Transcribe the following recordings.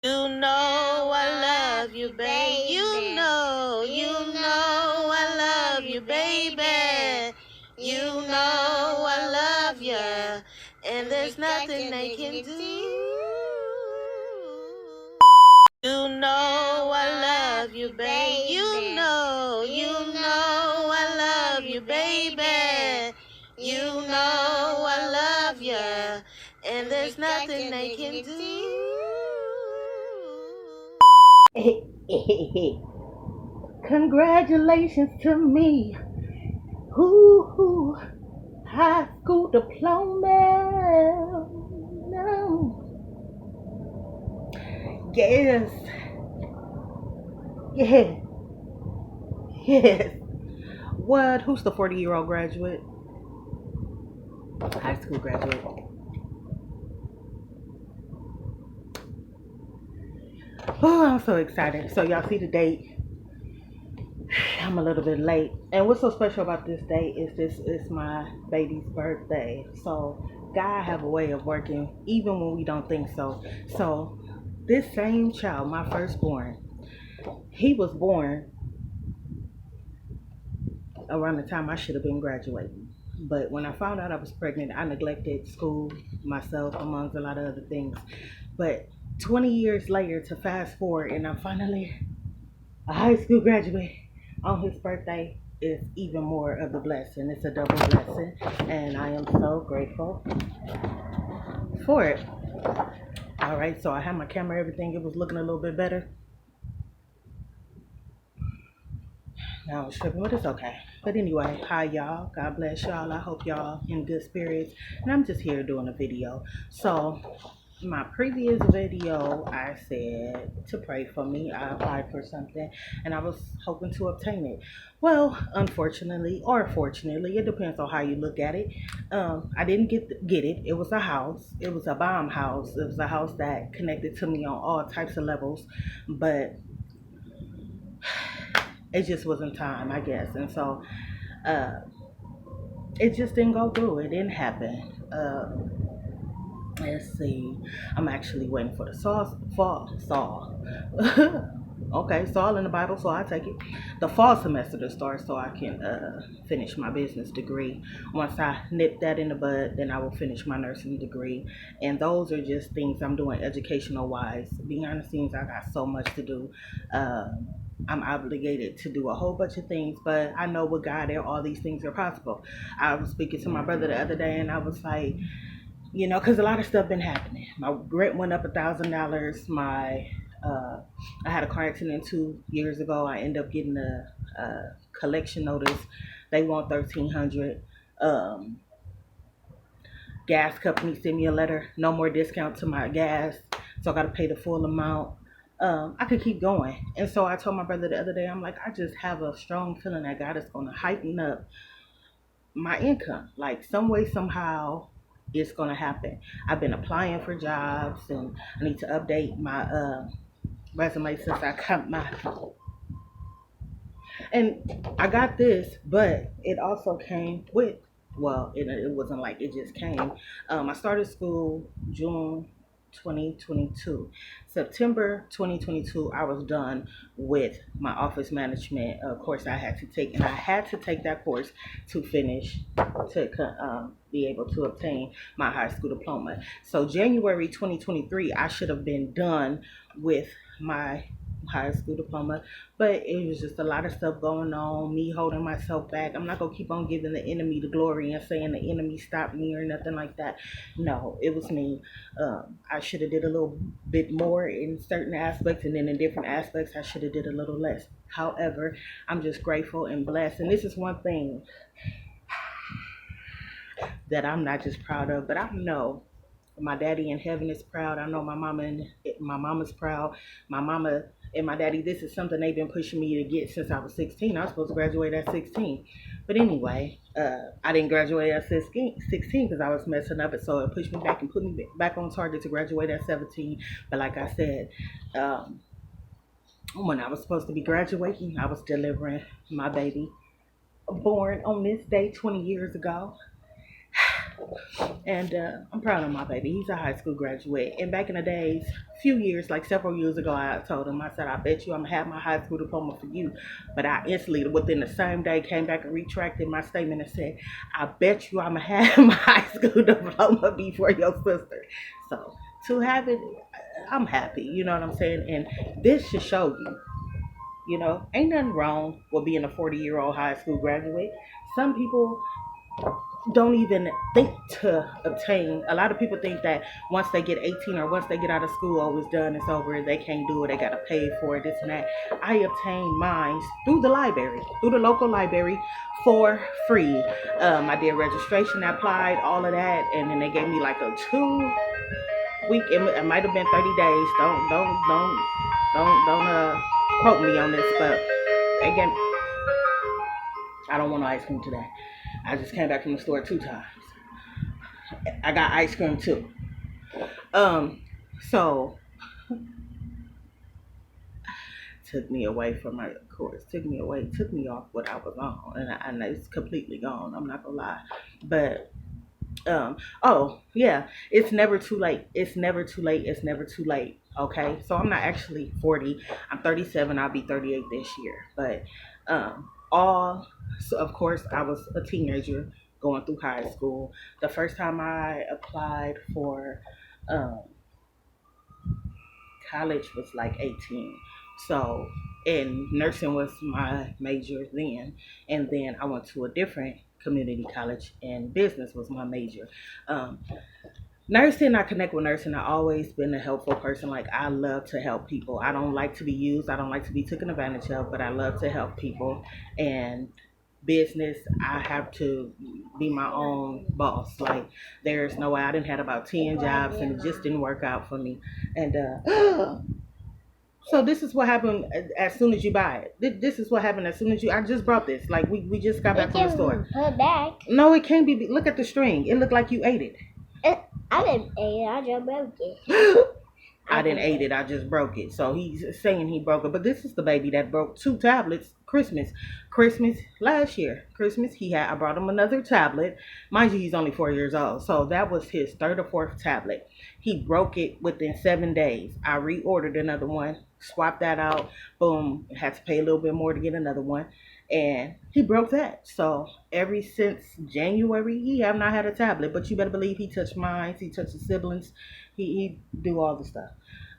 You know I love you, baby. You know I love you, baby. You know I love you, and there's nothing they can do. You know I love you, baby. You know I love you, baby. You know I love you, and there's nothing they can do. Congratulations to me. Hoo, high school diploma. No. Yes. Yes. Yes. What? Who's the 40-year-old graduate? High school graduate. Oh, I'm so excited. So y'all see the date. I'm a little bit late. And what's so special about this day is this is my baby's birthday. So God have a way of working even when we don't think so. So this same child, my firstborn, he was born around the time I should have been graduating. But when I found out I was pregnant, I neglected school, myself, amongst a lot of other things. But 20 years later, to fast forward, and I'm finally a high school graduate on his birthday is even more of a blessing. It's a double blessing, and I am so grateful for it. All right, so I had my camera, everything. It was looking a little bit better. Now I was tripping, but it's okay. But anyway, hi y'all. God bless y'all. I hope y'all in good spirits. And I'm just here doing a video. So my previous video, I said to pray for me. I applied for something and I was hoping to obtain it. Well, unfortunately or fortunately, it depends on how you look at it. I didn't get it. It was a house. It was a bomb house. It was a house that connected to me on all types of levels, but it just wasn't time, I guess. And so uh, it just didn't go through. It didn't happen. Let's see. I'm actually waiting for the Saul. Okay, Saul in the Bible, so I take it. The fall semester to start so I can finish my business degree. Once I nip that in the bud, then I will finish my nursing degree. And those are just things I'm doing educational wise. Behind the scenes, I got so much to do. Uh, I'm obligated to do a whole bunch of things, but I know with God, all these things are possible. I was speaking to my brother the other day, and I was like, because a lot of stuff been happening. My rent went up $1,000. I had a car accident 2 years ago. I ended up getting a collection notice. They want $1,300. Gas company sent me a letter. No more discount to my gas, so I got to pay the full amount. I could keep going, and so I told my brother the other day. I'm like, I just have a strong feeling that God is going to heighten up my income, like some way, somehow it's gonna happen. I've been applying for jobs and I need to update my resume since I got my and I got this, but it also came with, well, it wasn't like it just came. I started school June 2022. September 2022, I was done with my office management course I had to take, and I had to take that course to finish, to be able to obtain my high school diploma. So January 2023, I should have been done with my high school diploma, but it was just a lot of stuff going on, me holding myself back. I'm not gonna keep on giving the enemy the glory and saying the enemy stopped me or nothing like that. No, it was me. I should have did a little bit more in certain aspects, and then in different aspects I should have did a little less. However, I'm just grateful and blessed, and this is one thing that I'm not just proud of, but I know my daddy in heaven is proud. I know my mama's proud. My mama and my daddy, this is something they've been pushing me to get since I was 16. I was supposed to graduate at 16. But anyway, I didn't graduate at 16 because I was messing up. So it pushed me back and put me back on target to graduate at 17. But like I said, when I was supposed to be graduating, I was delivering my baby born on this day 20 years ago. And I'm proud of my baby. He's a high school graduate. And back in the days, few years, like several years ago, I told him, I said, I bet you I'm gonna have my high school diploma for you. But I instantly, within the same day, came back and retracted my statement and said, I bet you I'm gonna have my high school diploma before your sister. So to have it, I'm happy. You know what I'm saying? And this should show you. Ain't nothing wrong with being a 40-year-old high school graduate. Some people don't even think to obtain. A lot of people think that once they get 18 or once they get out of school, oh, it's done, it's over, they can't do it, they gotta pay for it, this and that. I obtained mine through the library, through the local library for free. I did registration, I applied, all of that, and then they gave me like a 2 week. It might have been 30 days. Don't quote me on this, but again, I don't want no ice cream today. I just came back from the store 2 times. I got ice cream too. So took me away from my course. Took me off what I was on, and it's completely gone. I'm not gonna lie, but oh yeah, it's never too late. It's never too late. It's never too late. Okay, so I'm not actually 40. I'm 37. I'll be 38 this year. But so of course, I was a teenager going through high school. The first time I applied for um, college was like 18. So, and nursing was my major then. And then I went to a different community college and business was my major. Um, Nursing, I connect with nursing. I've always been a helpful person. Like, I love to help people. I don't like to be used. I don't like to be taken advantage of, but I love to help people. And business, I have to be my own boss. Like, there's no way. I didn't had about 10 jobs and it just didn't work out for me. And so this is what happened as soon as you buy it. This is what happened as soon as I just brought this. Like, we just got back from the store. Put back. No, it can't be. Look at the string. It looked like you ate it. I didn't eat it. I just broke it. I didn't eat it. I just broke it. So he's saying he broke it. But this is the baby that broke 2 tablets. Christmas last year. I brought him another tablet. Mind you, he's only 4 years old. So that was his 3rd or 4th tablet. He broke it within 7 days. I reordered another one. Swapped that out. Boom. Had to pay a little bit more to get another one. And he broke that. So ever since January, he have not had a tablet. But you better believe he touched mine. He touched the siblings. He do all the stuff.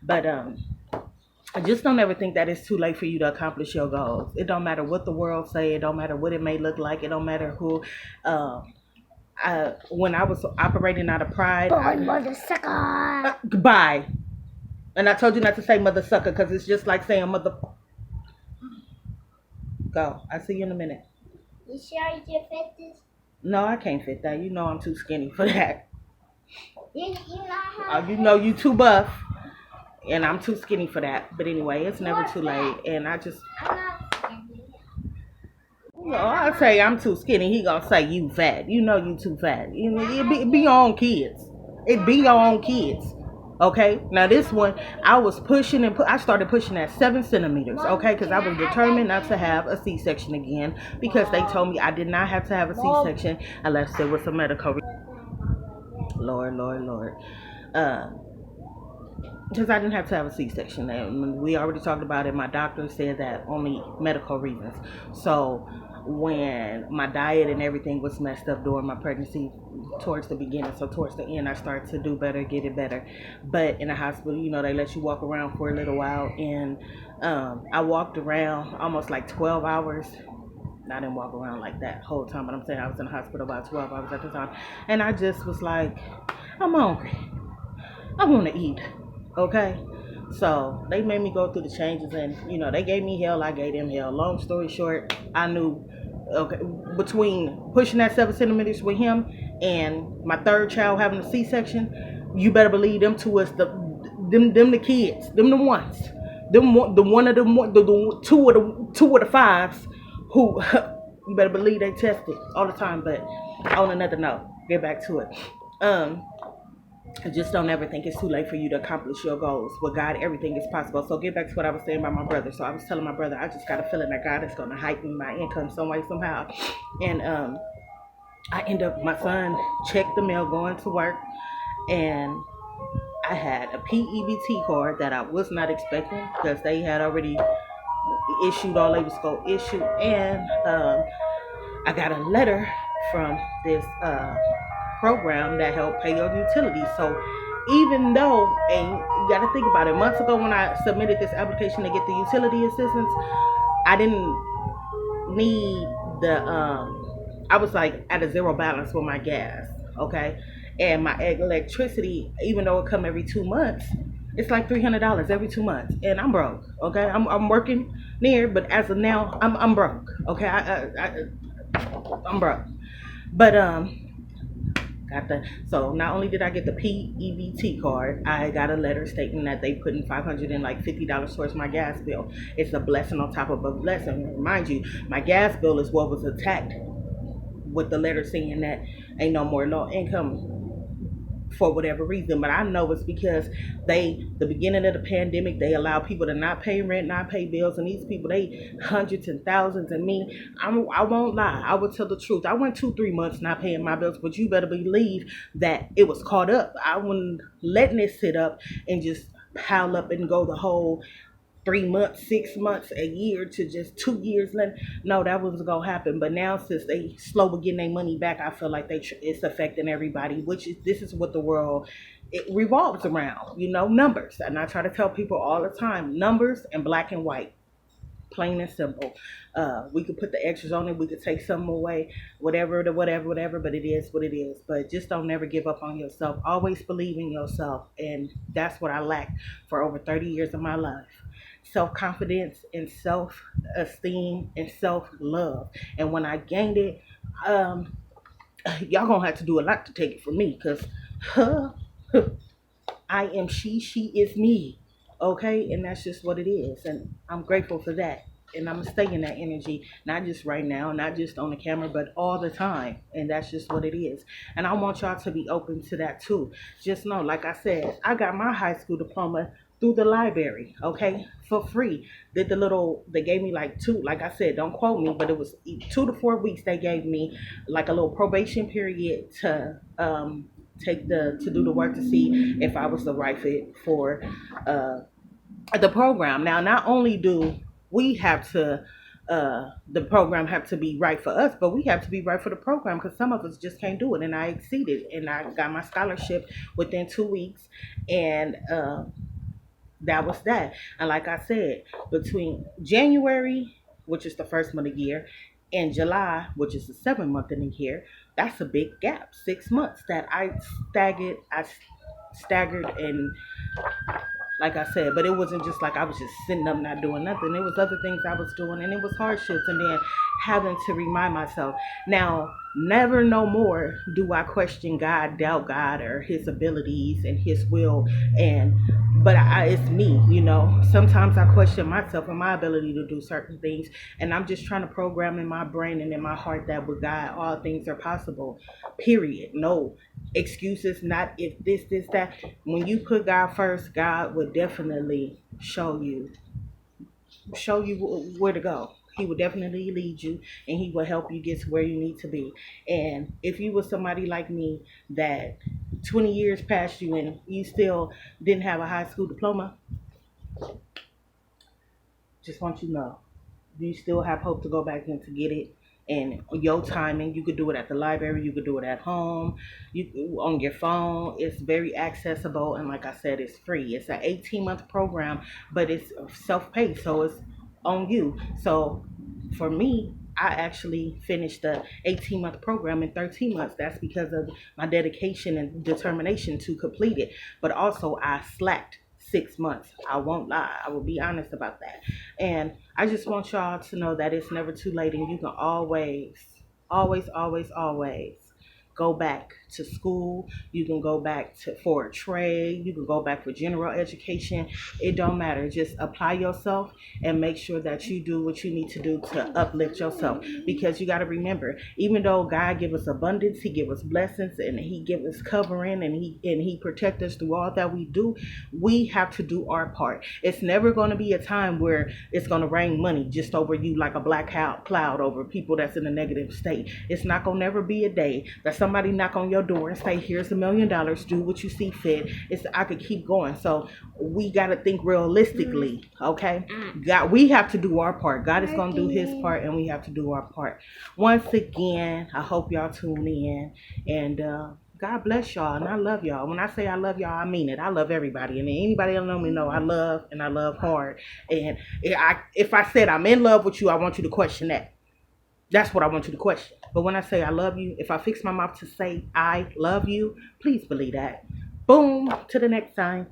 But I just don't ever think that it's too late for you to accomplish your goals. It don't matter what the world say. It don't matter what it may look like. It don't matter who. When I was operating out of pride, Mother sucker. Goodbye. And I told you not to say mother sucker because it's just like saying mother. Go. I'll see you in a minute. You sure you can fit this? No, I can't fit that. You know I'm too skinny for that. You know how? You know you too buff. And I'm too skinny for that. But anyway, it's never too late. And I just... I'm not skinny. I say I'm too skinny. He gonna say you fat. You know you too fat. You know, it be your own kids. It be your own kids. Okay, now this one, I was pushing I started pushing at 7 centimeters, okay, because I was determined not to have a C-section again because they told me I did not have to have a C-section unless there was a medical Lord. Because I didn't have to have a C-section. And we already talked about it. My doctor said that only medical reasons. So when my diet and everything was messed up during my pregnancy towards the beginning, so towards the end I started to do better, get it better. But in the hospital, they let you walk around for a little while, and I walked around almost like 12 hours. I didn't walk around like that whole time, but I'm saying I was in the hospital about 12 hours at the time, and I just was like, I'm hungry, I want to eat. Okay, so they made me go through the changes, and they gave me hell, I gave them hell. Long story short, I knew, okay, between pushing that 7 centimeters with him and my 3rd child having a C-section, you better believe them two is the kids, them the ones, the two of the 5s who you better believe they tested all the time. But on another note, get back to it. I just don't ever think it's too late for you to accomplish your goals. With God, everything is possible. So get back to what I was saying about my brother. So I was telling my brother, I just got a feeling that God is going to heighten my income some way, somehow. And I end up, my son checked the mail going to work, and I had a PEBT card that I was not expecting because they had already issued all they was going to issue. And I got a letter from this program that helped pay your utilities. So even though, and you got to think about it, months ago when I submitted this application to get the utility assistance, I didn't need the I was like at a zero balance with my gas, okay? And my electricity, even though it come every 2 months, it's like $300 every 2 months, and I'm broke. Okay, I'm working near, but as of now, I'm broke. Okay, I'm broke. But got the so not only did I get the PEBT card, I got a letter stating that they put in $550 towards my gas bill. It's a blessing on top of a blessing. Mind you, my gas bill is what was attacked with the letter saying that ain't no more low income for whatever reason. But I know it's because the beginning of the pandemic, they allow people to not pay rent, not pay bills, and these people, they hundreds and thousands. And me, I won't lie, I will tell the truth. I went 2-3 months not paying my bills, but you better believe that it was caught up. I wasn't letting it sit up and just pile up and go the whole 3 months, 6 months, a year to just 2 years. No, that wasn't gonna happen. But now, since they slow with getting their money back, I feel like it's affecting everybody. Which is this is what the world it revolves around. Numbers. And I try to tell people all the time, numbers and black and white, plain and simple. We could put the extras on it. We could take some away, whatever, whatever. But it is what it is. But just don't never give up on yourself. Always believe in yourself, and that's what I lacked for over 30 years of my life. Self-confidence and self-esteem and self-love. And when I gained it, um, y'all gonna have to do a lot to take it from me, because I am she is me. Okay? And that's just what it is. And I'm grateful for that. And I'm gonna stay in that energy, not just right now, not just on the camera, but all the time. And that's just what it is. And I want y'all to be open to that too. Just know, like I said, I got my high school diploma through the library, okay, for free. They gave me like two, like I said, don't quote me, but it was 2 to 4 weeks. They gave me like a little probation period to to do the work to see if I was the right fit for uh the program. Now, not only do we have to the program have to be right for us, but we have to be right for the program, because some of us just can't do it. And I exceeded, and I got my scholarship within 2 weeks. And that was that. And like I said, between January, which is the first month of the year, and July, which is the seventh month in the year, that's a big gap. 6 months that I staggered, and like I said, but it wasn't just like I was just sitting up not doing nothing. It was other things I was doing, and it was hardships, and then having to remind myself. Now, never no more do I question God, doubt God, or His abilities and His will. But it's me. Sometimes I question myself and my ability to do certain things, and I'm just trying to program in my brain and in my heart that with God, all things are possible. Period. No excuses. Not if this, that. When you put God first, God will definitely show you where to go. He will definitely lead you, and he will help you get to where you need to be. And if you were somebody like me that 20 years past you and you still didn't have a high school diploma, just want you to know you still have hope to go back in to get it. And your timing, you could do it at the library, you could do it at home, you on your phone. It's very accessible, and like I said, it's free. It's an 18-month program, but it's self-paced, so it's on you. So for me, I actually finished the 18-month program in 13 months. That's because of my dedication and determination to complete it. But also, I slacked 6 months. I won't lie. I will be honest about that. And I just want y'all to know that it's never too late, and you can always, always, always, always go back to school. You can go back for a trade. You can go back for general education. It don't matter. Just apply yourself and make sure that you do what you need to do to uplift yourself. Because you got to remember, even though God give us abundance, He give us blessings, and He give us covering, and He protect us through all that we do. We have to do our part. It's never going to be a time where it's going to rain money just over you like a black cloud over people that's in a negative state. It's not going to never be a day that somebody knock on your door and say, here's $1 million, do what you see fit. I could keep going. So we got to think realistically, okay? God, we have to do our part. God is going to do His part, and we have to do our part. Once again, I hope y'all tune in, and God bless y'all, and I love y'all. When I say I love y'all, I mean it. I love everybody, and anybody that know me know I love, and I love hard. And if I said I'm in love with you, I want you to question that. That's what I want you to question. But when I say I love you, if I fix my mouth to say I love you, please believe that. Boom, to the next time.